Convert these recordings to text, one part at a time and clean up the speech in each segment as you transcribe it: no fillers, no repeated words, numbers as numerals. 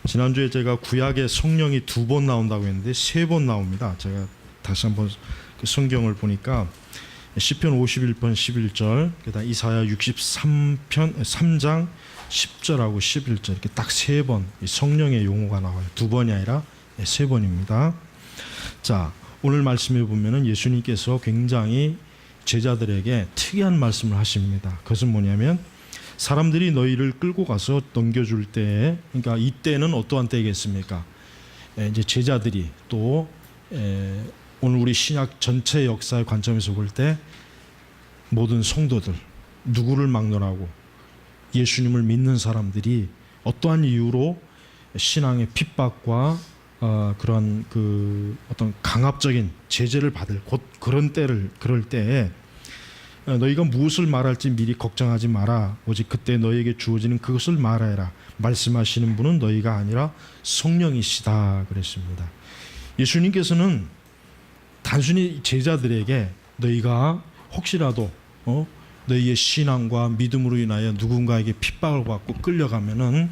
지난주에 제가 구약에 성령이 2번 나온다고 했는데 3번 나옵니다. 제가 다시 한번 그 성경을 보니까 시편 51편 11절, 그다음 이사야 63편 3장 10절하고 11절 이렇게 딱 3번 성령의 용어가 나와요. 2번이 아니라 3번입니다. 자, 오늘 말씀에 보면은 예수님께서 굉장히 제자들에게 특이한 말씀을 하십니다. 그것은 뭐냐면 사람들이 너희를 끌고 가서 넘겨줄 때에, 그러니까 이때는 어떠한 때겠습니까? 이제 제자들이 또 오늘 우리 신약 전체 역사의 관점에서 볼 때 모든 성도들, 누구를 막론하고 예수님을 믿는 사람들이 어떠한 이유로 신앙의 핍박과 그런 그 어떤 강압적인 제재를 받을 그럴 때에 너희가 무엇을 말할지 미리 걱정하지 마라. 오직 그때 너희에게 주어지는 그것을 말하여라. 말씀하시는 분은 너희가 아니라 성령이시다 그랬습니다. 예수님께서는 단순히 제자들에게 너희가 혹시라도 너희의 신앙과 믿음으로 인하여 누군가에게 핍박을 받고 끌려가면은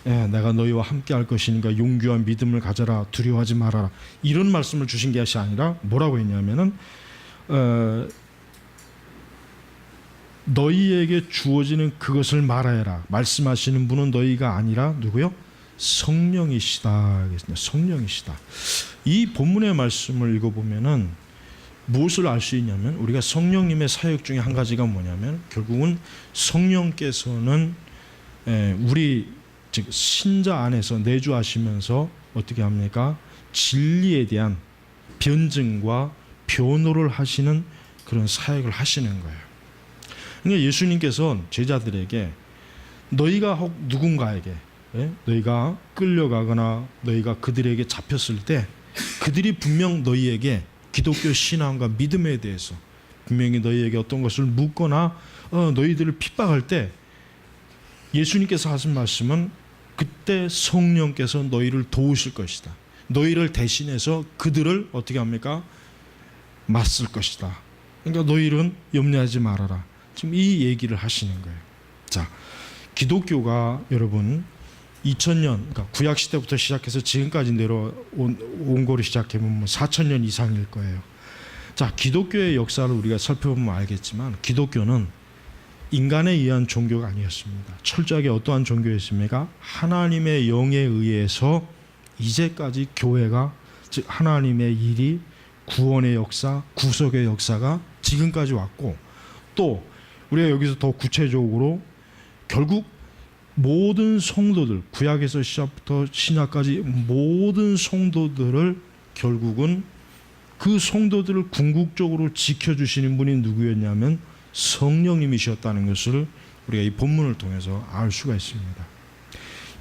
내가 너희와 함께 할 것이니까 용기와 믿음을 가져라. 두려워하지 말아라. 이런 말씀을 주신 것이 아니라 뭐라고 했냐면은 너희에게 주어지는 그것을 말하여라. 말씀하시는 분은 너희가 아니라 누구요? 성령이시다. 성령이시다. 이 본문의 말씀을 읽어보면은 무엇을 알 수 있냐면 우리가 성령님의 사역 중에 한 가지가 뭐냐면 결국은 성령께서는 우리 즉 신자 안에서 내주하시면서 어떻게 합니까? 진리에 대한 변증과 변호를 하시는 그런 사역을 하시는 거예요. 그러니까 예수님께서 제자들에게 너희가 혹 누군가에게 너희가 끌려가거나 너희가 그들에게 잡혔을 때 그들이 분명 너희에게 기독교 신앙과 믿음에 대해서 분명히 너희에게 어떤 것을 묻거나 너희들을 핍박할 때 예수님께서 하신 말씀은 그때 성령께서 너희를 도우실 것이다. 너희를 대신해서 그들을 어떻게 합니까? 맞설 것이다. 그러니까 너희는 염려하지 말아라. 지금 이 얘기를 하시는 거예요. 자, 기독교가 여러분 2000년, 그러니까 구약 시대부터 시작해서 지금까지 내려온 거로 시작해보면 4000년 이상일 거예요. 자, 기독교의 역사를 우리가 살펴보면 알겠지만 기독교는 인간에 의한 종교가 아니었습니다. 철저하게 어떠한 종교였습니까? 하나님의 영에 의해서 이제까지 교회가, 즉 하나님의 일이 구원의 역사, 구속의 역사가 지금까지 왔고, 또 우리가 여기서 더 구체적으로 결국 모든 성도들, 구약에서 시작부터 신약까지 모든 성도들을 결국은 그 성도들을 궁극적으로 지켜주시는 분이 누구였냐면 성령님이셨다는 것을 우리가 이 본문을 통해서 알 수가 있습니다.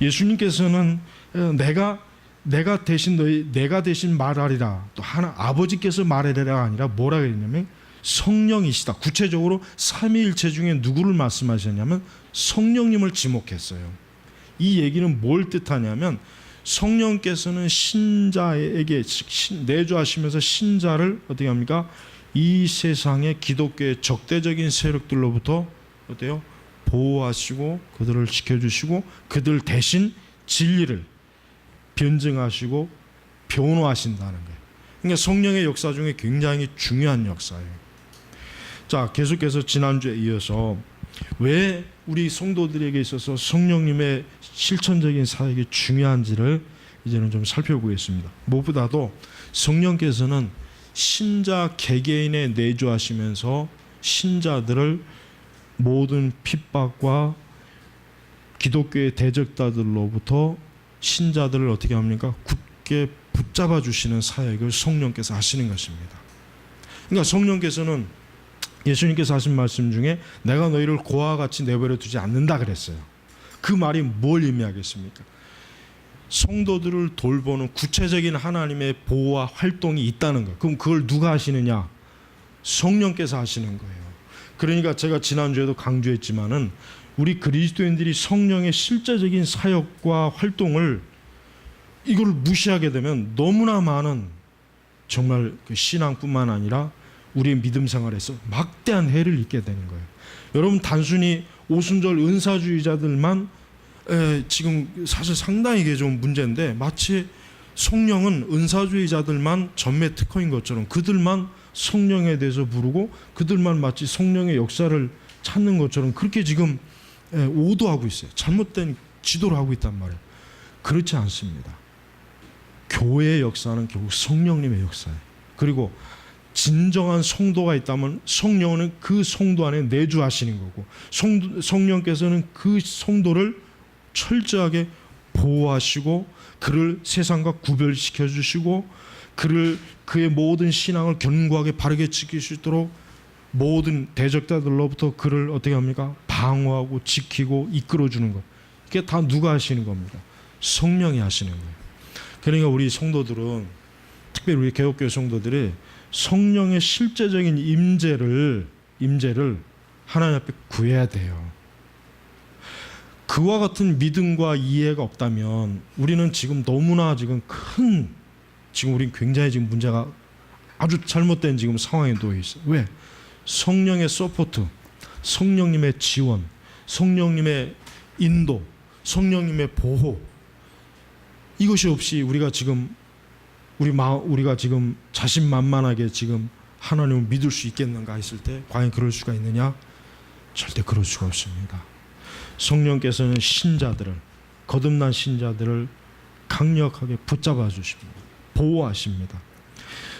예수님께서는 내가 대신 말하리라, 또 하나 아버지께서 말하리라가 아니라 뭐라 그랬냐면 성령이시다. 구체적으로 삼위일체 중에 누구를 말씀하셨냐면 성령님을 지목했어요. 이 얘기는 뭘 뜻하냐면 성령께서는 신자에게 내주하시면서 신자를 어떻게 합니까? 이 세상의 기독교의 적대적인 세력들로부터 어때요? 보호하시고 그들을 지켜주시고 그들 대신 진리를 변증하시고 변호하신다는 거예요. 그러니까 성령의 역사 중에 굉장히 중요한 역사예요. 자, 계속해서 지난주에 이어서 왜 우리 성도들에게 있어서 성령님의 실천적인 사역이 중요한지를 이제는 좀 살펴보겠습니다. 무엇보다도 성령께서는 신자 개개인에 내주하시면서 신자들을 모든 핍박과 기독교의 대적자들로부터 신자들을 어떻게 합니까? 굳게 붙잡아 주시는 사역을 성령께서 하시는 것입니다. 그러니까 성령께서는 예수님께서 하신 말씀 중에 내가 너희를 고아와 같이 내버려 두지 않는다 그랬어요. 그 말이 뭘 의미하겠습니까? 성도들을 돌보는 구체적인 하나님의 보호와 활동이 있다는 거예요. 그럼 그걸 누가 하시느냐? 성령께서 하시는 거예요. 그러니까 제가 지난주에도 강조했지만은 우리 그리스도인들이 성령의 실제적인 사역과 활동을 이걸 무시하게 되면 너무나 많은 정말 그 신앙뿐만 아니라 우리의 믿음 생활에서 막대한 해를 입게 되는 거예요. 여러분 단순히 오순절 은사주의자들만 지금 사실 상당히 이게 좀 문제인데, 마치 성령은 은사주의자들만 전매 특허인 것처럼 그들만 성령에 대해서 부르고 그들만 마치 성령의 역사를 찾는 것처럼 그렇게 지금 오도하고 있어요. 잘못된 지도를 하고 있단 말이에요. 그렇지 않습니다. 교회의 역사는 결국 성령님의 역사예요. 그리고 진정한 성도가 있다면 성령은 그 성도 안에 내주하시는 거고, 성령께서는 그 성도를 철저하게 보호하시고 그를 세상과 구별시켜 주시고 그의 모든 신앙을 견고하게 바르게 지킬 수 있도록 모든 대적자들로부터 그를 어떻게 합니까? 방어하고 지키고 이끌어 주는 것. 이게 다 누가 하시는 겁니다? 성령이 하시는 거예요. 그러니까 우리 성도들은, 특별히 우리 개혁교회 성도들이 성령의 실제적인 임재를 하나님 앞에 구해야 돼요. 그와 같은 믿음과 이해가 없다면 우리는 지금 너무나 지금 우리는 굉장히 지금 문제가 아주 잘못된 지금 상황에 놓여 있어요. 왜? 성령의 서포트, 성령님의 지원, 성령님의 인도, 성령님의 보호, 이것이 없이 우리가 지금 자신만만하게 지금 하나님을 믿을 수 있겠는가 했을 때 과연 그럴 수가 있느냐? 절대 그럴 수가 없습니다. 성령께서는 거듭난 신자들을 강력하게 붙잡아 주십니다. 보호하십니다.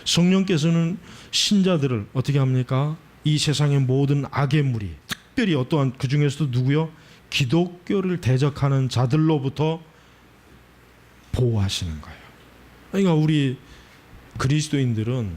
성령께서는 신자들을 어떻게 합니까? 이 세상의 모든 악의 무리, 특별히 어떠한 그 중에서도 누구요? 기독교를 대적하는 자들로부터 보호하시는 거예요. 그러니까 우리 그리스도인들은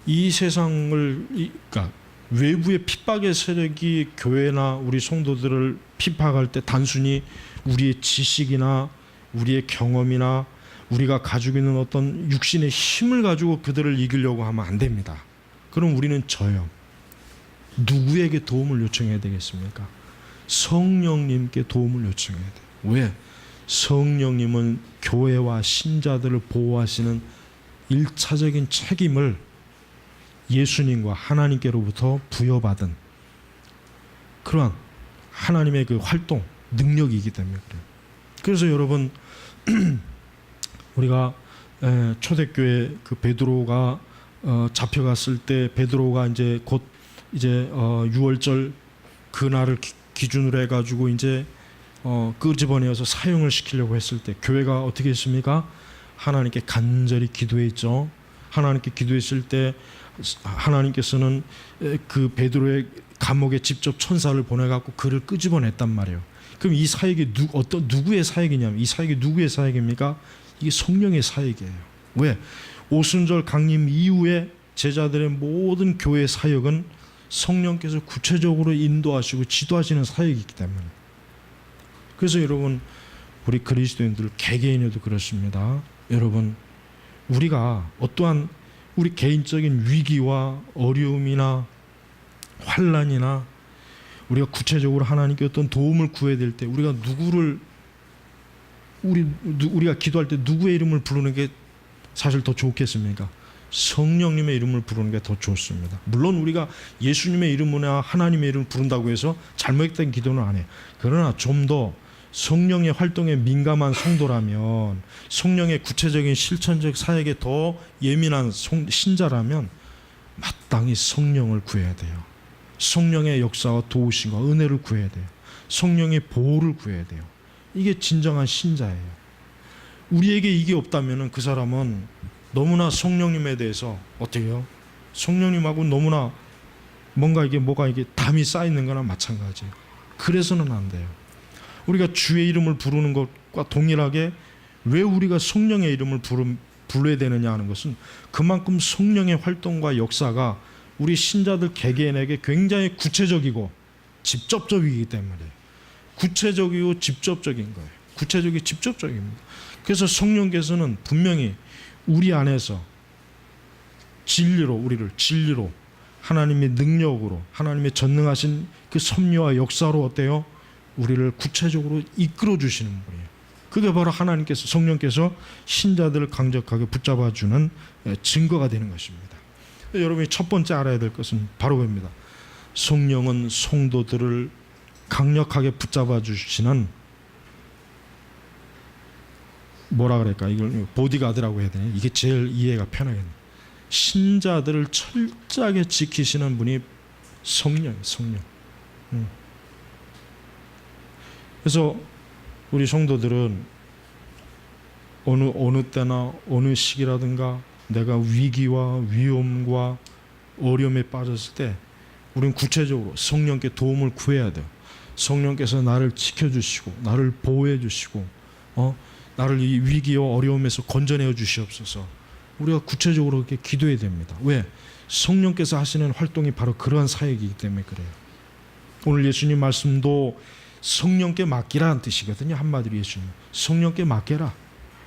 이 세상을, 그러니까 외부의 핍박의 세력이 교회나 우리 성도들을 핍박할 때 단순히 우리의 지식이나 우리의 경험이나 우리가 가지고 있는 어떤 육신의 힘을 가지고 그들을 이기려고 하면 안 됩니다. 그럼 우리는 져요. 누구에게 도움을 요청해야 되겠습니까? 성령님께 도움을 요청해야 돼요. 왜? 성령님은 교회와 신자들을 보호하시는 1차적인 책임을 예수님과 하나님께로부터 부여받은 그러한 하나님의 그 활동, 능력이기 때문에 그래요. 그래서 여러분 우리가 초대교회 그 베드로가 잡혀갔을 때 베드로가 이제 곧 유월절 그날을 기준으로 해가지고 이제 끄집어내어서 사형을 시키려고 했을 때 교회가 어떻게 했습니까? 하나님께 간절히 기도했죠. 하나님께 기도했을 때 하나님께서는 그 베드로의 감옥에 직접 천사를 보내갖고 그를 끄집어냈단 말이에요. 그럼 이 사역이 누구의 사역이냐면, 이 사역이 누구의 사역입니까? 이게 성령의 사역이에요. 왜? 오순절 강림 이후에 제자들의 모든 교회 사역은 성령께서 구체적으로 인도하시고 지도하시는 사역이기 때문에. 그래서 여러분 우리 그리스도인들 개개인에도 그렇습니다. 여러분 우리가 어떠한 우리 개인적인 위기와 어려움이나 환난이나 우리가 구체적으로 하나님께 어떤 도움을 구해야 될 때 우리가 우리가 기도할 때 누구의 이름을 부르는 게 사실 더 좋겠습니까? 성령님의 이름을 부르는 게 더 좋습니다. 물론 우리가 예수님의 이름이나 하나님의 이름을 부른다고 해서 잘못된 기도는 안 해요. 그러나 좀 더 성령의 활동에 민감한 성도라면, 성령의 구체적인 실천적 사역에 더 예민한 신자라면 마땅히 성령을 구해야 돼요. 성령의 역사와 도우심과 은혜를 구해야 돼요. 성령의 보호를 구해야 돼요. 이게 진정한 신자예요. 우리에게 이게 없다면 그 사람은 너무나 성령님에 대해서 어떻게 해요? 성령님하고 너무나 뭐가 이게 담이 쌓이는 거나 마찬가지예요. 그래서는 안 돼요. 우리가 주의 이름을 부르는 것과 동일하게 왜 우리가 성령의 이름을 불러야 되느냐 하는 것은 그만큼 성령의 활동과 역사가 우리 신자들 개개인에게 굉장히 구체적이고 직접적이기 때문에 구체적이고 직접적인 거예요. 구체적이고 직접적입니다. 그래서 성령께서는 분명히 우리 안에서 우리를 진리로 하나님의 능력으로 하나님의 전능하신 그 섭리와 역사로 어때요? 우리를 구체적으로 이끌어 주시는 분이에요. 그게 바로 하나님께서 성령께서 신자들을 강력하게 붙잡아주는 증거가 되는 것입니다. 여러분이 첫 번째 알아야 될 것은 바로 그겁니다. 성령은 성도들을 강력하게 붙잡아 주시는 뭐라 그럴까, 이걸 보디가드라고 해야 되나, 이게 제일 이해가 편하겠네. 신자들을 철저하게 지키시는 분이 성령이에요. 성령. 그래서 우리 성도들은 어느 때나 어느 시기라든가 내가 위기와 위험과 어려움에 빠졌을 때 우리는 구체적으로 성령께 도움을 구해야 돼요. 성령께서 나를 지켜주시고 나를 보호해 주시고 나를 이 위기와 어려움에서 건져내어 주시옵소서. 우리가 구체적으로 그렇게 기도해야 됩니다. 왜? 성령께서 하시는 활동이 바로 그러한 사역이기 때문에 그래요. 오늘 예수님 말씀도 성령께 맡기라는 뜻이거든요. 한마디로 예수님, 성령께 맡겨라.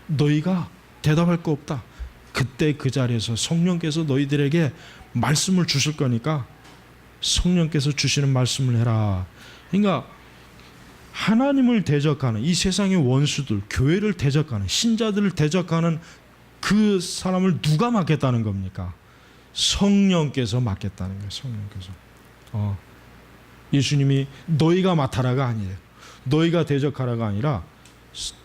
너희가 대답할 거 없다. 그때 그 자리에서 성령께서 너희들에게 말씀을 주실 거니까 성령께서 주시는 말씀을 해라. 그러니까 하나님을 대적하는 이 세상의 원수들, 교회를 대적하는, 신자들을 대적하는 그 사람을 누가 맡겠다는 겁니까? 성령께서 맡겠다는 거예요. 성령께서. 예수님이 너희가 맡아라가 아니에요. 너희가 대적하라가 아니라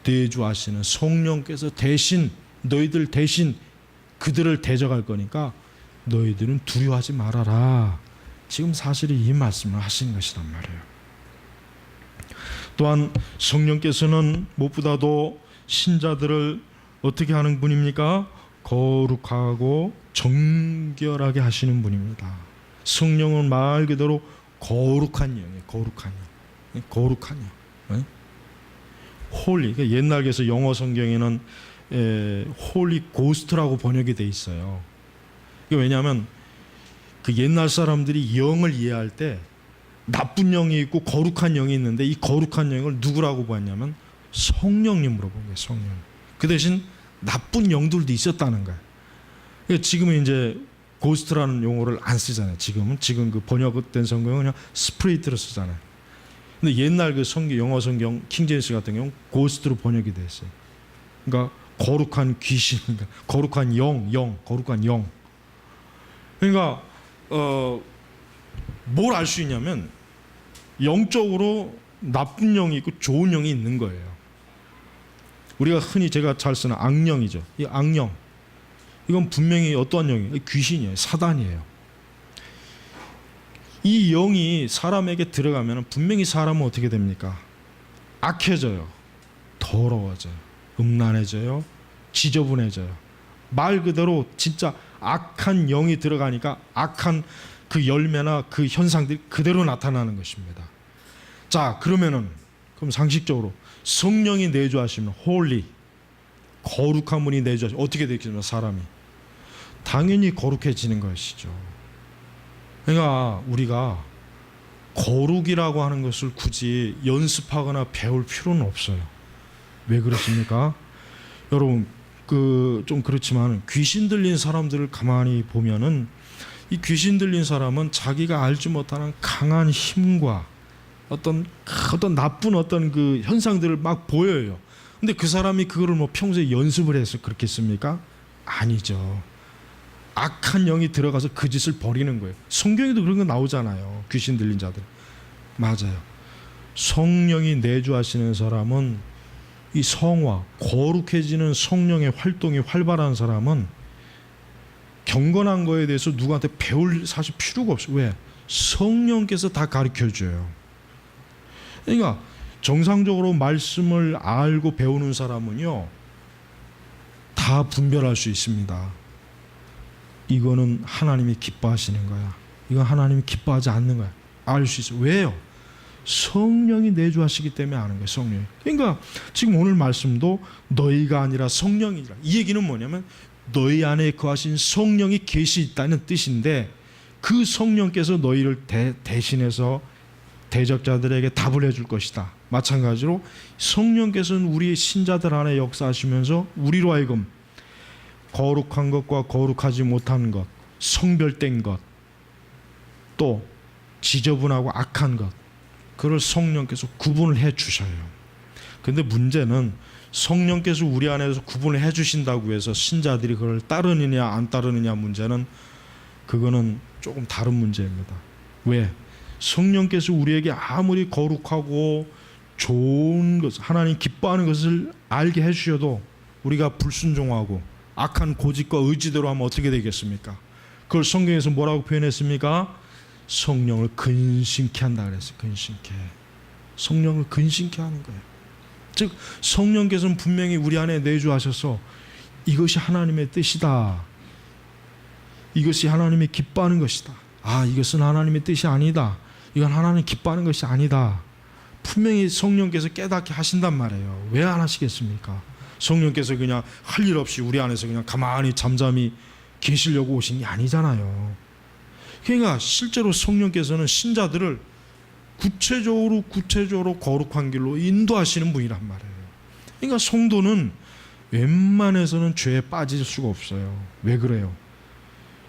대주하시는 성령께서 대신, 너희들 대신 그들을 대적할 거니까 너희들은 두려워하지 말아라. 지금 사실은 이 말씀을 하신 것이란 말이에요. 또한 성령께서는 무엇보다도 신자들을 어떻게 하는 분입니까? 거룩하고 정결하게 하시는 분입니다. 성령은 말 그대로 거룩한 영이에요. 거룩한 영. 홀리. 옛날에서 영어 성경에는 홀리 고스트라고 번역이 돼 있어요. 왜냐하면 그 옛날 사람들이 영을 이해할 때 나쁜 영이 있고 거룩한 영이 있는데 이 거룩한 영을 누구라고 보았냐면 성령님으로 본 거예요. 성령. 그 대신 나쁜 영들도 있었다는 거예요. 지금은 이제 고스트라는 용어를 안 쓰잖아요. 지금 그 번역된 성경은 그냥 스피리트로 쓰잖아요. 근데 옛날 그 영어 성경 킹제임스 같은 경우 고스트로 번역이 돼 있어요. 그러니까 거룩한 귀신, 거룩한 거룩한 영. 그러니까 뭘 알 수 있냐면 영적으로 나쁜 영이 있고 좋은 영이 있는 거예요. 우리가 흔히 제가 잘 쓰는 악령이죠. 이 악령, 이건 분명히 어떠한 영이에요? 귀신이에요. 사단이에요. 이 영이 사람에게 들어가면 분명히 사람은 어떻게 됩니까? 악해져요. 더러워져요. 음란해져요. 지저분해져요. 말 그대로 진짜 악한 영이 들어가니까 악한 그 열매나 그 현상들이 그대로 나타나는 것입니다. 자, 그럼 상식적으로 성령이 내주하시면 홀리, 거룩한 분이 내주하시면 어떻게 되겠습니까? 사람이 당연히 거룩해지는 것이죠. 그러니까 우리가 거룩이라고 하는 것을 굳이 연습하거나 배울 필요는 없어요. 왜 그렇습니까? 여러분, 좀 그렇지만 귀신 들린 사람들을 가만히 보면은 이 귀신 들린 사람은 자기가 알지 못하는 강한 힘과 어떤 나쁜 그 현상들을 막 보여요. 근데 그 사람이 그거를 평소에 연습을 해서 그렇겠습니까? 아니죠. 악한 영이 들어가서 그 짓을 벌이는 거예요. 성경에도 그런 거 나오잖아요. 귀신 들린 자들. 맞아요. 성령이 내주하시는 사람은 이 성화, 거룩해지는 성령의 활동이 활발한 사람은 경건한 거에 대해서 누구한테 배울 사실 필요가 없어요. 왜? 성령께서 다 가르쳐줘요. 그러니까 정상적으로 말씀을 알고 배우는 사람은요, 다 분별할 수 있습니다. 이거는 하나님이 기뻐하시는 거야. 이건 하나님이 기뻐하지 않는 거야. 알 수 있어요. 왜요? 성령이 내주하시기 때문에 아는 거예요. 성령이. 그러니까 지금 오늘 말씀도 너희가 아니라 성령이라. 이 얘기는 뭐냐면 너희 안에 거하신 성령이 계시 있다는 뜻인데 그 성령께서 너희를 대신해서 대적자들에게 답을 해줄 것이다. 마찬가지로 성령께서는 우리 신자들 안에 역사하시면서 우리로 하여금 거룩한 것과 거룩하지 못한 것, 성별된 것, 또 지저분하고 악한 것, 그걸 성령께서 구분을 해 주셔요. 근데 문제는 성령께서 우리 안에서 구분을 해 주신다고 해서 신자들이 그걸 따르느냐 안 따르느냐 문제는 그거는 조금 다른 문제입니다. 왜? 성령께서 우리에게 아무리 거룩하고 좋은 것, 하나님 기뻐하는 것을 알게 해 주셔도 우리가 불순종하고 악한 고집과 의지대로 하면 어떻게 되겠습니까? 그걸 성경에서 뭐라고 표현했습니까? 성령을 근심케 한다 그랬어요. 근심케. 성령을 근심케 하는 거예요. 즉 성령께서는 분명히 우리 안에 내주하셔서 이것이 하나님의 뜻이다. 이것이 하나님이 기뻐하는 것이다. 아, 이것은 하나님의 뜻이 아니다. 이건 하나님 기뻐하는 것이 아니다. 분명히 성령께서 깨닫게 하신단 말이에요. 왜 안 하시겠습니까? 성령께서 그냥 할 일 없이 우리 안에서 그냥 가만히 잠잠히 계시려고 오신 게 아니잖아요. 그러니까 실제로 성령께서는 신자들을 구체적으로 거룩한 길로 인도하시는 분이란 말이에요. 그러니까 성도는 웬만해서는 죄에 빠질 수가 없어요. 왜 그래요?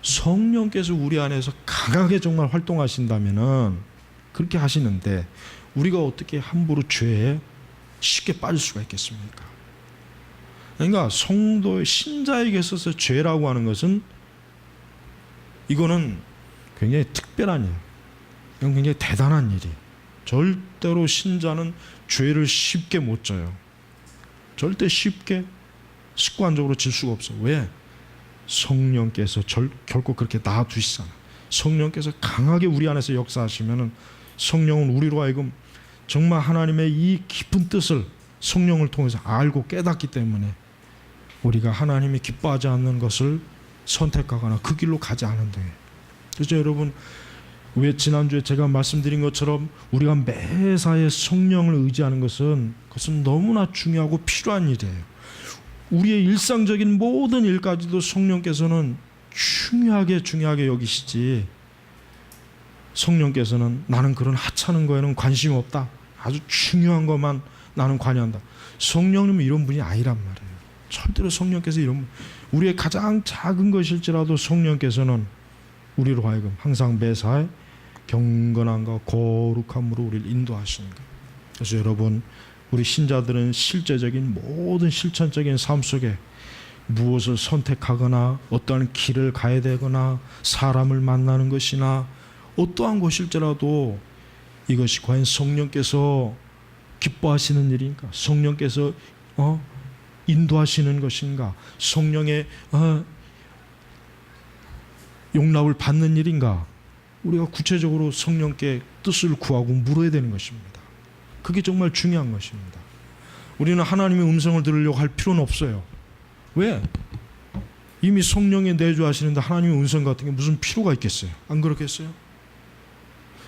성령께서 우리 안에서 강하게 정말 활동하신다면은 그렇게 하시는데 우리가 어떻게 함부로 죄에 쉽게 빠질 수가 있겠습니까? 그러니까 성도의 신자에게 있어서 죄라고 하는 것은 이거는 굉장히 특별한 일, 이건 굉장히 대단한 일이. 절대로 신자는 죄를 쉽게 못 져요. 절대 쉽게 습관적으로 질 수가 없어. 왜? 성령께서 결코 그렇게 놔두시잖아. 성령께서 강하게 우리 안에서 역사하시면은 성령은 우리로 하여금 정말 하나님의 이 깊은 뜻을 성령을 통해서 알고 깨닫기 때문에 우리가 하나님이 기뻐하지 않는 것을 선택하거나 그 길로 가지 않는데. 그래서 여러분, 왜 지난주에 제가 말씀드린 것처럼 우리가 매사에 성령을 의지하는 것은 그것은 너무나 중요하고 필요한 일이에요. 우리의 일상적인 모든 일까지도 성령께서는 중요하게 여기시지, 성령께서는 나는 그런 하찮은 거에는 관심이 없다, 아주 중요한 것만 나는 관여한다, 성령님은 이런 분이 아니란 말이에요. 절대로 성령께서 이런, 우리의 가장 작은 것일지라도 성령께서는 우리로 하여금 항상 매사에 경건함과 거룩함으로 우리를 인도하시는 거예요. 그래서 여러분, 우리 신자들은 실제적인 모든 실천적인 삶 속에 무엇을 선택하거나 어떠한 길을 가야 되거나 사람을 만나는 것이나 어떠한 것일지라도 이것이 과연 성령께서 기뻐하시는 일인가, 성령께서 인도하시는 것인가, 성령의 용납을 받는 일인가, 우리가 구체적으로 성령께 뜻을 구하고 물어야 되는 것입니다. 그게 정말 중요한 것입니다. 우리는 하나님의 음성을 들으려고 할 필요는 없어요. 왜? 이미 성령이 내주하시는데 하나님의 음성 같은 게 무슨 필요가 있겠어요? 안 그렇겠어요?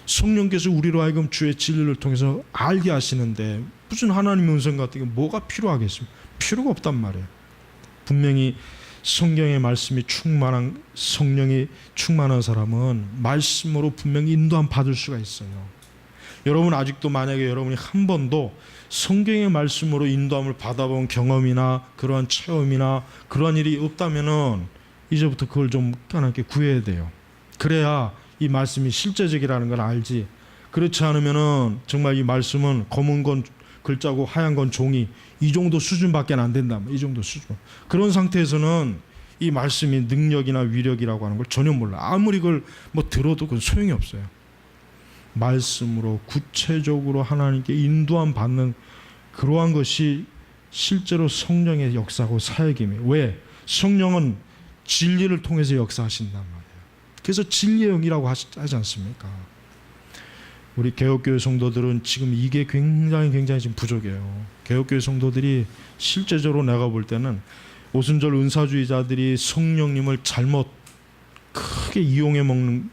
성령께서 우리로 하여금 주의 진리를 통해서 알게 하시는데 무슨 하나님의 음성 같은 게 뭐가 필요하겠습니까? 필요가 없단 말이에요. 분명히 성경의 말씀이 충만한, 성령이 충만한 사람은 말씀으로 분명히 인도함 받을 수가 있어요. 여러분, 아직도 만약에 여러분이 한 번도 성경의 말씀으로 인도함을 받아본 경험이나 그러한 체험이나 그러한 일이 없다면은 이제부터 그걸 좀 까맣게 구해야 돼요. 그래야 이 말씀이 실제적이라는 걸 알지. 그렇지 않으면은 정말 이 말씀은 검은 건 글자고 하얀 건 종이, 이 정도 수준밖에 안 된다. 이 정도 수준. 그런 상태에서는 이 말씀이 능력이나 위력이라고 하는 걸 전혀 몰라. 아무리 그걸 뭐 들어도 그건 소용이 없어요. 말씀으로 구체적으로 하나님께 인도함 받는 그러한 것이 실제로 성령의 역사고 사역임이에요. 왜? 성령은 진리를 통해서 역사하신단 말이에요. 그래서 진리의 영이라고 하지 않습니까? 우리 개혁교회 성도들은 지금 이게 굉장히 지금 부족해요. 개혁교회 성도들이 실제적으로 내가 볼 때는 오순절 은사주의자들이 성령님을 잘못 크게 이용해 먹는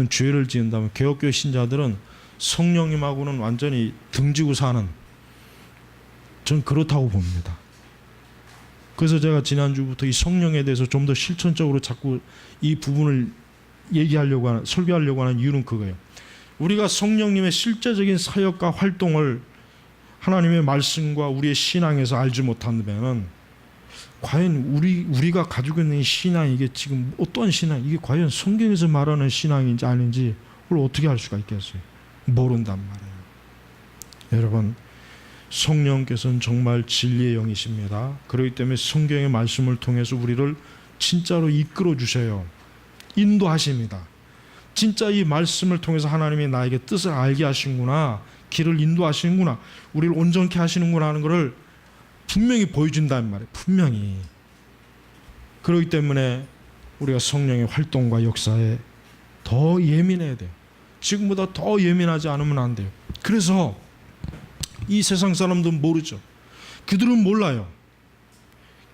죄를 지은다면 개혁교회 신자들은 성령님하고는 완전히 등지고 사는, 전 그렇다고 봅니다. 그래서 제가 지난주부터 이 성령에 대해서 좀 더 실천적으로 자꾸 이 부분을 설교하려고 하는 이유는 그거예요. 우리가 성령님의 실제적인 사역과 활동을 하나님의 말씀과 우리의 신앙에서 알지 못한다면 과연 우리가 가지고 있는 이 신앙이 이게 지금 어떠한 신앙, 이게 과연 성경에서 말하는 신앙인지 아닌지 그걸 어떻게 알 수가 있겠어요? 모른단 말이에요. 여러분, 성령께서는 정말 진리의 영이십니다. 그렇기 때문에 성경의 말씀을 통해서 우리를 진짜로 이끌어 주셔요. 인도하십니다. 진짜 이 말씀을 통해서 하나님이 나에게 뜻을 알게 하시는구나, 길을 인도하시는구나, 우리를 온전케 하시는구나 하는 것을 분명히 보여준다는 말이에요. 분명히. 그렇기 때문에 우리가 성령의 활동과 역사에 더 예민해야 돼요. 지금보다 더 예민하지 않으면 안 돼요. 그래서 이 세상 사람들은 모르죠. 그들은 몰라요.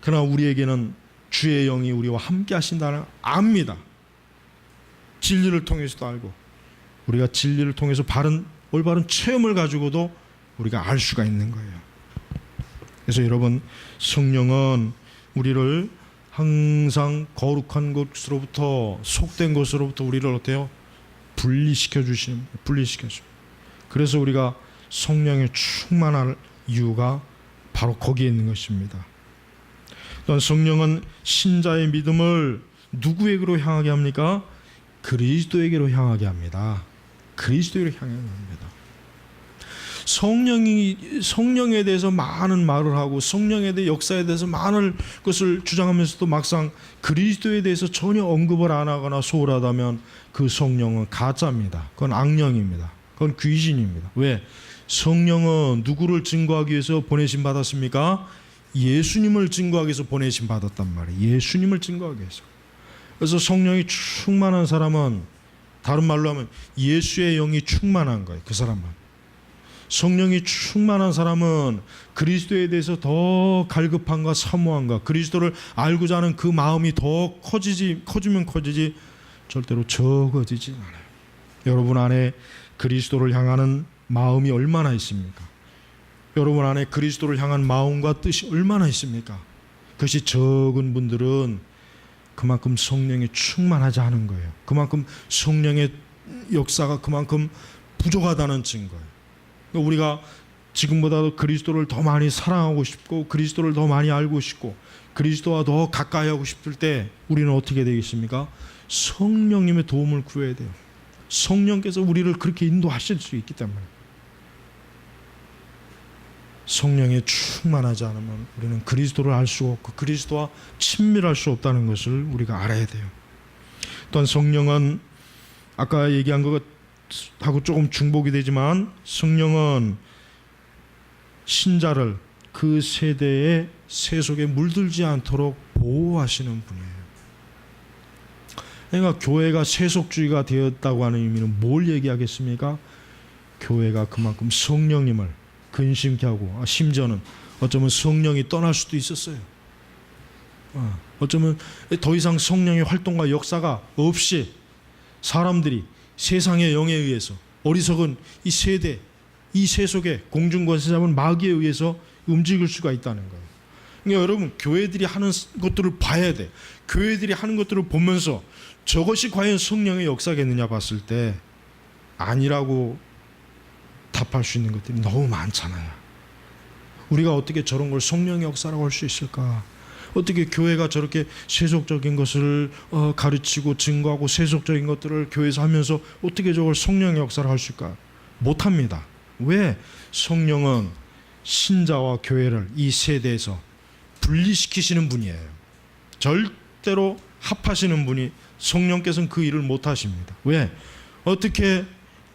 그러나 우리에게는 주의 영이 우리와 함께 하신다는 압니다. 진리를 통해서도 알고, 우리가 진리를 통해서 올바른 체험을 가지고도 우리가 알 수가 있는 거예요. 그래서 여러분, 성령은 우리를 항상 거룩한 것으로부터, 속된 것으로부터 우리를 어때요? 분리시켜 주십니다. 그래서 우리가 성령에 충만할 이유가 바로 거기에 있는 것입니다. 또한 성령은 신자의 믿음을 누구에게로 향하게 합니까? 그리스도에게로 향하게 합니다. 그리스도에게로 향하게 합니다. 성령에 대해서 많은 말을 하고 성령에 대해 역사에 대해서 많은 것을 주장하면서도 막상 그리스도에 대해서 전혀 언급을 안 하거나 소홀하다면 그 성령은 가짜입니다. 그건 악령입니다. 그건 귀신입니다. 왜? 성령은 누구를 증거하기 위해서 보내심 받았습니까? 예수님을 증거하기 위해서 보내심 받았단 말이에요. 예수님을 증거하기 위해서. 그래서 성령이 충만한 사람은, 다른 말로 하면 예수의 영이 충만한 거예요. 그 사람은. 성령이 충만한 사람은 그리스도에 대해서 더 갈급함과 사모함과 그리스도를 알고자 하는 그 마음이 더 커지면 커지지 절대로 적어지지 않아요. 여러분 안에 그리스도를 향하는 마음이 얼마나 있습니까? 여러분 안에 그리스도를 향한 마음과 뜻이 얼마나 있습니까? 그것이 적은 분들은 그만큼 성령이 충만하지 않은 거예요. 그만큼 성령의 역사가 그만큼 부족하다는 증거예요. 우리가 지금보다도 그리스도를 더 많이 사랑하고 싶고 그리스도를 더 많이 알고 싶고 그리스도와 더 가까이 하고 싶을 때 우리는 어떻게 되겠습니까? 성령님의 도움을 구해야 돼요. 성령께서 우리를 그렇게 인도하실 수 있기 때문에. 성령에 충만하지 않으면 우리는 그리스도를 알 수 없고 그리스도와 친밀할 수 없다는 것을 우리가 알아야 돼요. 또한 성령은 아까 얘기한 것하고 조금 중복이 되지만 성령은 신자를 그 세대의 세속에 물들지 않도록 보호하시는 분이에요. 그러니까 교회가 세속주의가 되었다고 하는 의미는 뭘 얘기하겠습니까? 교회가 그만큼 성령님을 근심케 하고 심지어는 어쩌면 성령이 떠날 수도 있었어요. 어쩌면 더 이상 성령의 활동과 역사가 없이 사람들이 세상의 영에 의해서 어리석은 이 세대, 이 세속의 공중권세 잡은 마귀에 의해서 움직일 수가 있다는 거예요. 그러니까 여러분, 교회들이 하는 것들을 봐야 돼. 교회들이 하는 것들을 보면서 저것이 과연 성령의 역사겠느냐 봤을 때 아니라고 답할 수 있는 것들이 너무 많잖아요. 우리가 어떻게 저런 걸 성령의 역사라고 할 수 있을까? 어떻게 교회가 저렇게 세속적인 것을 가르치고 증거하고 세속적인 것들을 교회에서 하면서 어떻게 저걸 성령의 역사를 할 수 있을까? 못합니다. 왜? 성령은 신자와 교회를 이 세대에서 분리시키시는 분이에요. 절대로 합하시는 분이 성령께서는 그 일을 못하십니다. 왜? 어떻게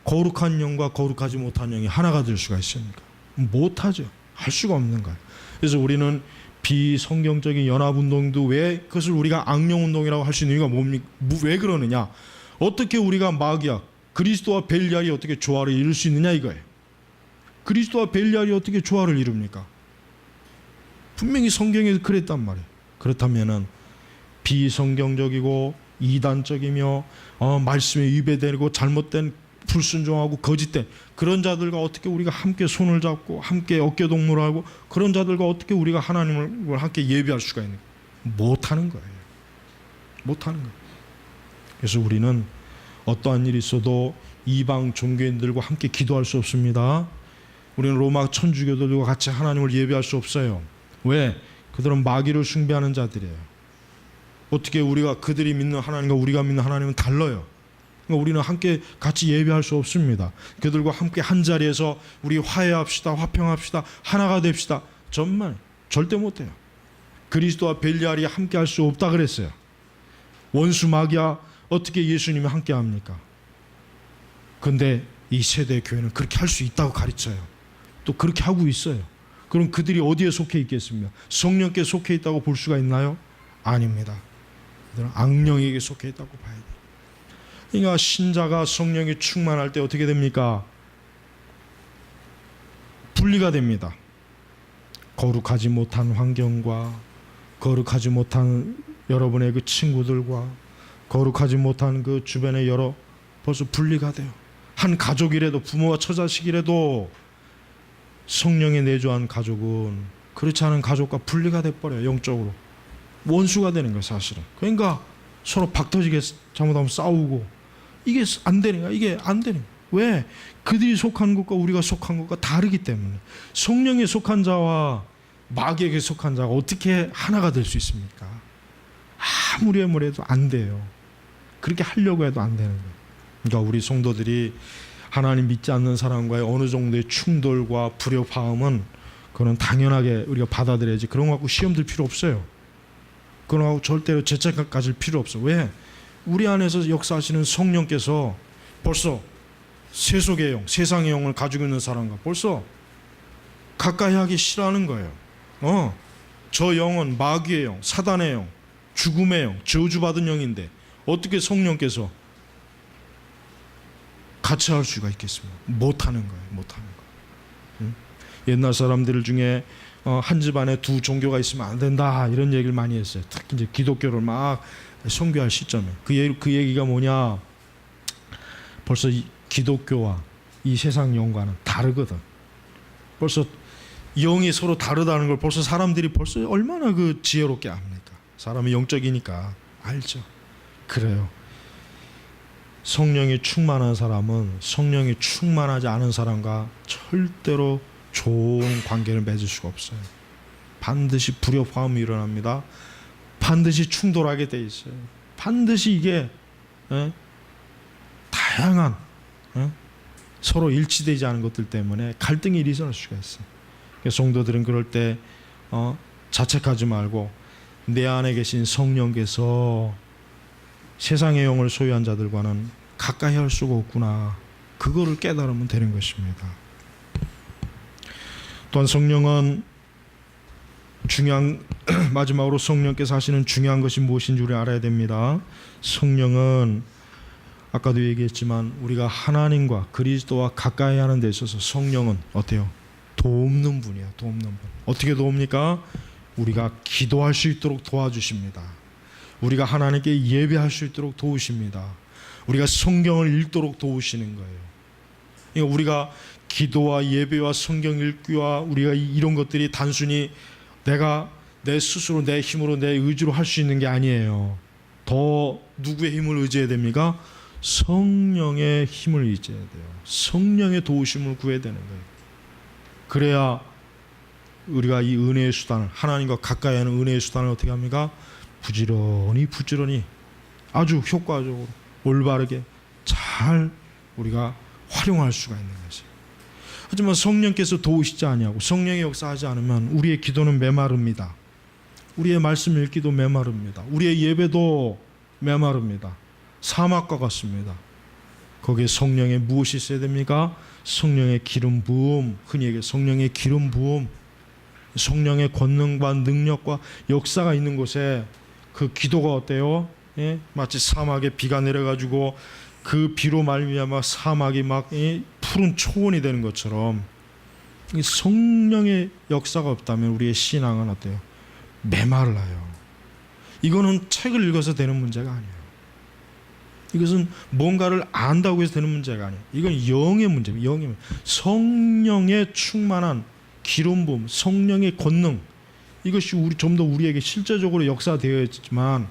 거룩한 영과 거룩하지 못한 영이 하나가 될 수가 있습니까? 못하죠. 할 수가 없는 거예요. 그래서 우리는 비성경적인 연합운동도 왜 그것을 우리가 악령운동이라고 할 수 있는 이유가 뭡니까? 왜 그러느냐? 어떻게 우리가 마귀야 그리스도와 벨리알이 어떻게 조화를 이룰 수 있느냐 이거예요. 그리스도와 벨리알이 어떻게 조화를 이룹니까? 분명히 성경에서 그랬단 말이에요. 그렇다면은 비성경적이고 이단적이며 말씀에 위배되고 잘못된 불순종하고 거짓된 그런 자들과 어떻게 우리가 함께 손을 잡고 함께 어깨동무를 하고 그런 자들과 어떻게 우리가 하나님을 함께 예배할 수가 있는 거예요? 못하는 거예요. 못하는 거예요. 그래서 우리는 어떠한 일이 있어도 이방 종교인들과 함께 기도할 수 없습니다. 우리는 로마 천주교들과 같이 하나님을 예배할 수 없어요. 왜? 그들은 마귀를 숭배하는 자들이에요. 어떻게 우리가 그들이 믿는 하나님과 우리가 믿는 하나님은 달라요. 그러니까 우리는 함께 같이 예배할 수 없습니다. 그들과 함께 한 자리에서 우리 화해합시다, 화평합시다, 하나가 됩시다. 정말 절대 못해요. 그리스도와 벨리알이 함께 할 수 없다 그랬어요. 원수 마귀야 어떻게 예수님이 함께 합니까? 근데 이 세대 교회는 그렇게 할 수 있다고 가르쳐요. 또 그렇게 하고 있어요. 그럼 그들이 어디에 속해 있겠습니까? 성령께 속해 있다고 볼 수가 있나요? 아닙니다. 그들은 악령에게 속해 있다고 봐야 돼요. 그러니까 신자가 성령이 충만할 때 어떻게 됩니까? 분리가 됩니다. 거룩하지 못한 환경과 거룩하지 못한 여러분의 그 친구들과 거룩하지 못한 그 주변의 여러 벌써 분리가 돼요. 한 가족이라도 부모와 처자식이라도 성령에 내주한 가족은 그렇지 않은 가족과 분리가 돼버려요. 영적으로 원수가 되는 거예요, 사실은. 그러니까 서로 박터지게 잘못하면 싸우고 이게 안 되는 거야. 이게 안 되는 거야. 왜? 그들이 속한 것과 우리가 속한 것과 다르기 때문에. 성령에 속한 자와 마귀에게 속한 자가 어떻게 하나가 될 수 있습니까? 아무리 해도 안 돼요. 그렇게 하려고 해도 안 되는 거예요. 그러니까 우리 성도들이 하나님 믿지 않는 사람과의 어느 정도의 충돌과 불협화음은 그건 당연하게 우리가 받아들여야지. 그런 거 갖고 시험 들 필요 없어요. 그런 거 갖고 절대로 죄책감 가질 필요 없어. 왜? 우리 안에서 역사하시는 성령께서 벌써 세속의 영, 세상의 영을 가지고 있는 사람과 벌써 가까이 하기 싫어하는 거예요. 저 영은 마귀의 영, 사단의 영, 죽음의 영, 저주받은 영인데 어떻게 성령께서 같이 할 수가 있겠습니까? 못하는 거예요. 못하는 거예요. 옛날 사람들 중에 한 집안에 두 종교가 있으면 안 된다 이런 얘기를 많이 했어요. 특히 이제 기독교를 막 선교할 시점에 그 얘기가 뭐냐? 벌써 이 기독교와 이 세상 영과는 다르거든. 벌써 영이 서로 다르다는 걸 벌써 사람들이 벌써 얼마나 그 지혜롭게 압니까? 사람이 영적이니까 알죠. 그래요. 성령이 충만한 사람은 성령이 충만하지 않은 사람과 절대로 좋은 관계를 맺을 수가 없어요. 반드시 불협화음이 일어납니다. 반드시 충돌하게 돼 있어요. 반드시 이게 다양한 서로 일치되지 않은 것들 때문에 갈등이 일어날 수가 있어요. 성도들은 그럴 때 자책하지 말고 내 안에 계신 성령께서 세상의 영을 소유한 자들과는 가까이 할 수가 없구나. 그거를 깨달으면 되는 것입니다. 또한 성령은 마지막으로 성령께서 하시는 중요한 것이 무엇인지 우리 알아야 됩니다. 성령은 아까도 얘기했지만 우리가 하나님과 그리스도와 가까이 하는 데 있어서 성령은 어때요? 돕는 분이야. 돕는 분. 어떻게 도웁니까? 우리가 기도할 수 있도록 도와주십니다. 우리가 하나님께 예배할 수 있도록 도우십니다. 우리가 성경을 읽도록 도우시는 거예요. 그러니까 우리가 기도와 예배와 성경 읽기와 우리가 이런 것들이 단순히 내가 내 스스로 내 힘으로 내 의지로 할 수 있는 게 아니에요. 더 누구의 힘을 의지해야 됩니까? 성령의 힘을 의지해야 돼요. 성령의 도우심을 구해야 되는 거예요. 그래야 우리가 이 은혜의 수단을 하나님과 가까이 하는 은혜의 수단을 어떻게 합니까? 부지런히 아주 효과적으로 올바르게 잘 우리가 활용할 수가 있는 거죠. 하지만 성령께서 도우시지 아니하고 성령의 역사하지 않으면 우리의 기도는 메마릅니다. 우리의 말씀 읽기도 메마릅니다. 우리의 예배도 메마릅니다. 사막과 같습니다. 거기에 성령의 무엇이 있어야 됩니까? 성령의 기름 부음, 흔히 얘기해 성령의 기름 부음, 성령의 권능과 능력과 역사가 있는 곳에 그 기도가 어때요? 예? 마치 사막에 비가 내려가지고 그 비로 말미암아 사막이 막 푸른 초원이 되는 것처럼 성령의 역사가 없다면 우리의 신앙은 어때요? 메말라요. 이거는 책을 읽어서 되는 문제가 아니에요. 이것은 뭔가를 안다고 해서 되는 문제가 아니에요. 이건 영의 문제입니다. 영의 문제. 성령의 충만한 기름 부음, 성령의 권능, 이것이 좀 더 우리에게 실제적으로 역사되어 있지만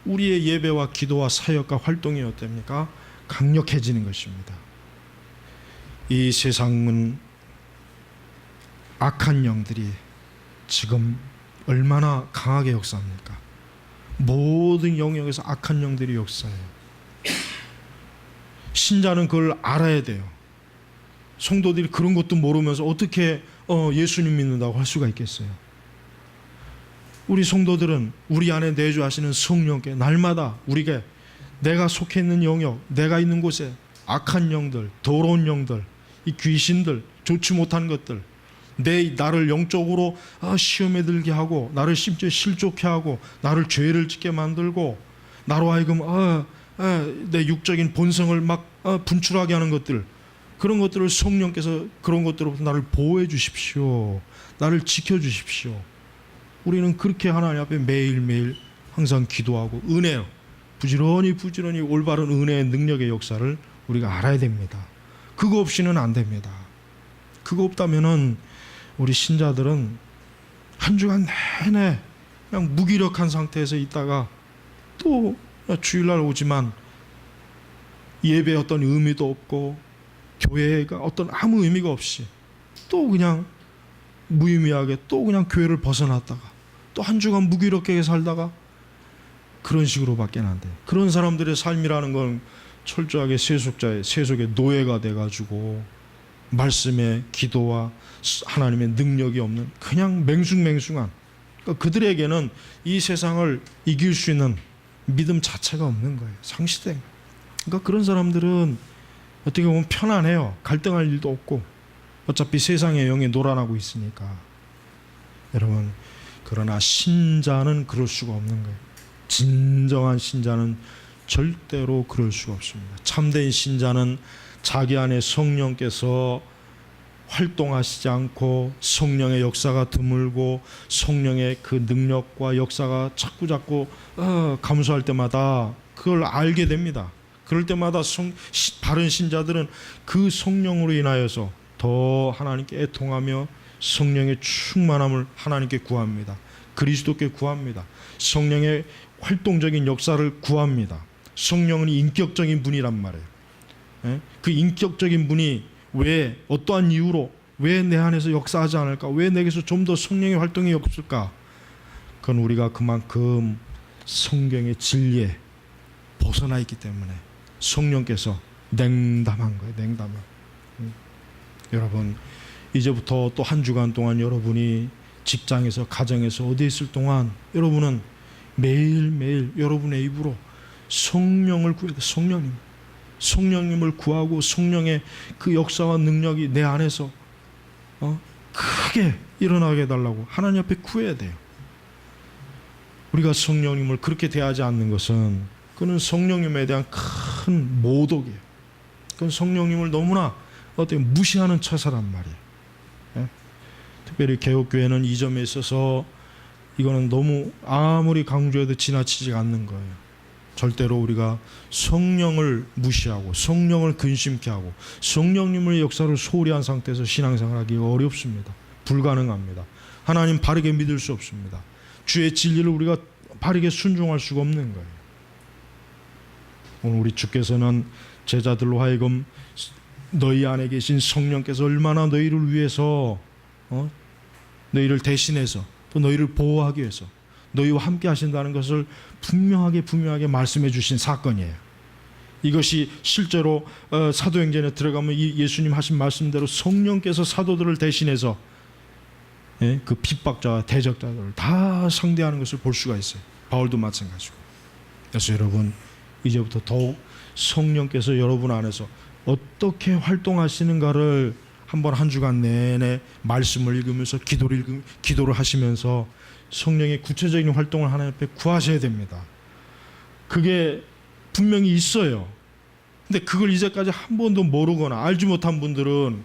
우리의 예배와 기도와 사역과 활동이 어떻습니까? 강력해지는 것입니다. 이 세상은 악한 영들이 지금 얼마나 강하게 역사합니까? 모든 영역에서 악한 영들이 역사해요. 신자는 그걸 알아야 돼요. 성도들이 그런 것도 모르면서 어떻게 예수님 믿는다고 할 수가 있겠어요? 우리 성도들은 우리 안에 내주하시는 성령께 날마다 우리가 내가 속해 있는 영역, 내가 있는 곳에 악한 영들, 더러운 영들, 이 귀신들, 좋지 못한 것들 나를 영적으로 시험에 들게 하고, 나를 심지어 실족해 하고, 나를 죄를 짓게 만들고, 나로 하여금 내 육적인 본성을 막 분출하게 하는 것들, 그런 것들을 성령께서 그런 것들로부터 나를 보호해 주십시오. 나를 지켜 주십시오. 우리는 그렇게 하나님 앞에 매일매일 항상 기도하고 부지런히 올바른 은혜의 능력의 역사를 우리가 알아야 됩니다. 그거 없이는 안 됩니다. 그거 없다면은 우리 신자들은 한 주간 내내 그냥 무기력한 상태에서 있다가 또 주일날 오지만 예배에 어떤 의미도 없고 교회가 어떤 아무 의미가 없이 또 그냥 무의미하게 또 그냥 교회를 벗어났다가 또 한 주간 무기력하게 살다가 그런 식으로밖에 안 돼요. 그런 사람들의 삶이라는 건 철저하게 세속의 노예가 돼가지고 말씀의 기도와 하나님의 능력이 없는 그냥 맹숭맹숭한, 그러니까 그들에게는 이 세상을 이길 수 있는 믿음 자체가 없는 거예요. 상실된 거예요. 그러니까 그런 사람들은 어떻게 보면 편안해요. 갈등할 일도 없고 어차피 세상의 영에 놀아나고 있으니까. 여러분, 그러나 신자는 그럴 수가 없는 거예요. 진정한 신자는 절대로 그럴 수가 없습니다. 참된 신자는 자기 안에 성령께서 활동하시지 않고 성령의 역사가 드물고 성령의 그 능력과 역사가 자꾸 감소할 때마다 그걸 알게 됩니다. 그럴 때마다 바른 신자들은 그 성령으로 인하여서 더 하나님께 애통하며 성령의 충만함을 하나님께 구합니다. 그리스도께 구합니다. 성령의 활동적인 역사를 구합니다. 성령은 인격적인 분이란 말이에요. 그 인격적인 분이 왜 어떠한 이유로 왜 내 안에서 역사하지 않을까? 왜 내게서 좀 더 성령의 활동이 없을까? 그건 우리가 그만큼 성경의 진리에 벗어나 있기 때문에 성령께서 냉담한 거예요. 냉담한. 여러분, 이제부터 또 한 주간 동안 여러분이 직장에서 가정에서 어디 있을 동안 여러분은 매일매일 여러분의 입으로 성령을 구해야 돼요. 성령님을 구하고 성령의 그 역사와 능력이 내 안에서 크게 일어나게 해달라고 하나님 앞에 구해야 돼요. 우리가 성령님을 그렇게 대하지 않는 것은 그는 성령님에 대한 큰 모독이에요. 그건 성령님을 너무나 어떻게 무시하는 처사란 말이에요. 특별히 개혁교회는 이 점에 있어서 이거는 너무 아무리 강조해도 지나치지 않는 거예요. 절대로 우리가 성령을 무시하고 성령을 근심케 하고 성령님의 역사를 소홀히 한 상태에서 신앙생활하기 어렵습니다. 불가능합니다. 하나님 바르게 믿을 수 없습니다. 주의 진리를 우리가 바르게 순종할 수가 없는 거예요. 오늘 우리 주께서는 제자들로 하여금 너희 안에 계신 성령께서 얼마나 너희를 위해서 너희를 대신해서 또 너희를 보호하기 위해서 너희와 함께 하신다는 것을 분명하게 말씀해 주신 사건이에요. 이것이 실제로 사도행전에 들어가면 예수님 하신 말씀대로 성령께서 사도들을 대신해서 그 핍박자와 대적자들을 다 상대하는 것을 볼 수가 있어요. 바울도 마찬가지고. 그래서 여러분, 이제부터 더욱 성령께서 여러분 안에서 어떻게 활동하시는가를 한번 한 주간 내내 말씀을 읽으면서 기도를 하시면서 성령의 구체적인 활동을 하나님 앞에 구하셔야 됩니다. 그게 분명히 있어요. 근데 그걸 이제까지 한 번도 모르거나 알지 못한 분들은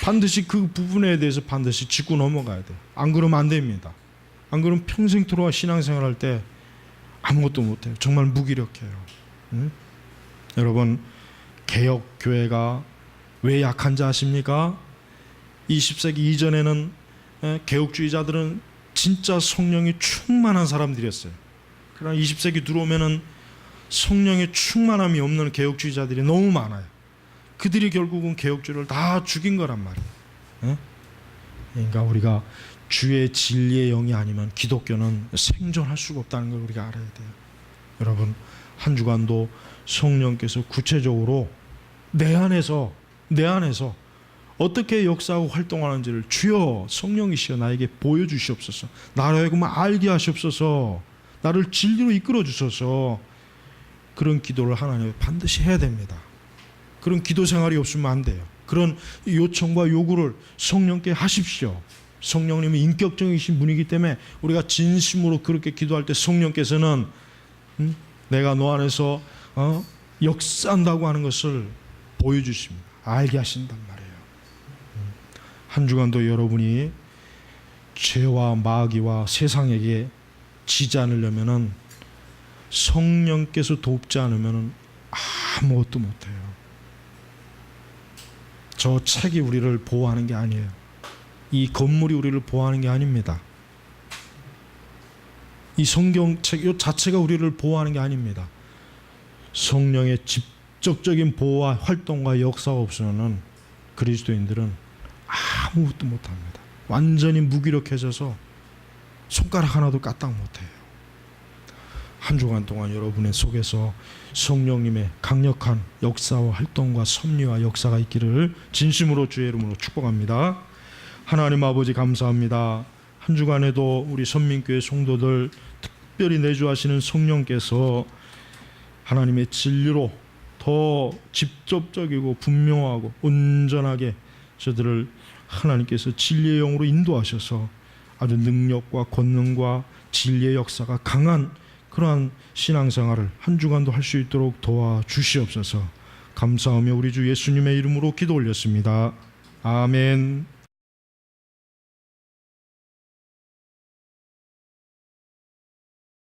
반드시 그 부분에 대해서 반드시 짚고 넘어가야 돼요. 안 그러면 안 됩니다. 안 그러면 평생토록 신앙생활 할 때 아무것도 못해요. 정말 무기력해요. 여러분, 개혁교회가 왜 약한지 아십니까? 20세기 이전에는 개혁주의자들은 진짜 성령이 충만한 사람들이었어요. 그러나 20세기 들어오면은 성령의 충만함이 없는 개혁주의자들이 너무 많아요. 그들이 결국은 개혁주의를 다 죽인 거란 말이에요. 그러니까 우리가 주의 진리의 영이 아니면 기독교는 생존할 수가 없다는 걸 우리가 알아야 돼요. 여러분, 한 주간도 성령께서 구체적으로 내 안에서 어떻게 역사하고 활동하는지를 주여 성령이시여 나에게 보여주시옵소서. 나로 하여금 알게 하시옵소서. 나를 진리로 이끌어 주소서. 그런 기도를 하나님께 반드시 해야 됩니다. 그런 기도 생활이 없으면 안 돼요. 그런 요청과 요구를 성령께 하십시오. 성령님이 인격적이신 분이기 때문에 우리가 진심으로 그렇게 기도할 때 성령께서는 내가 너 안에서 역사한다고 하는 것을 보여주십니다. 알게 하신단 말이에요. 한 주간도 여러분이 죄와 마귀와 세상에게 지지 않으려면은 성령께서 돕지 않으면은 아무것도 못해요. 저 책이 우리를 보호하는 게 아니에요. 이 건물이 우리를 보호하는 게 아닙니다. 이 성경책 이 자체가 우리를 보호하는 게 아닙니다. 성령의 직접적인 보호와 활동과 역사가 없으면 그리스도인들은 아무것도 못합니다. 완전히 무기력해져서 손가락 하나도 까딱 못해요. 한 주간 동안 여러분의 속에서 성령님의 강력한 역사와 활동과 섭리와 역사가 있기를 진심으로 주의 이름으로 축복합니다. 하나님 아버지 감사합니다. 한 주간에도 우리 선민교회 성도들 특별히 내주하시는 성령께서 하나님의 진리로 더 직접적이고 분명하고 온전하게 저들을 하나님께서 진리의 영으로 인도하셔서 아주 능력과 권능과 진리의 역사가 강한 그러한 신앙생활을 한 주간도 할 수 있도록 도와주시옵소서. 감사하며 우리 주 예수님의 이름으로 기도 올렸습니다. 아멘.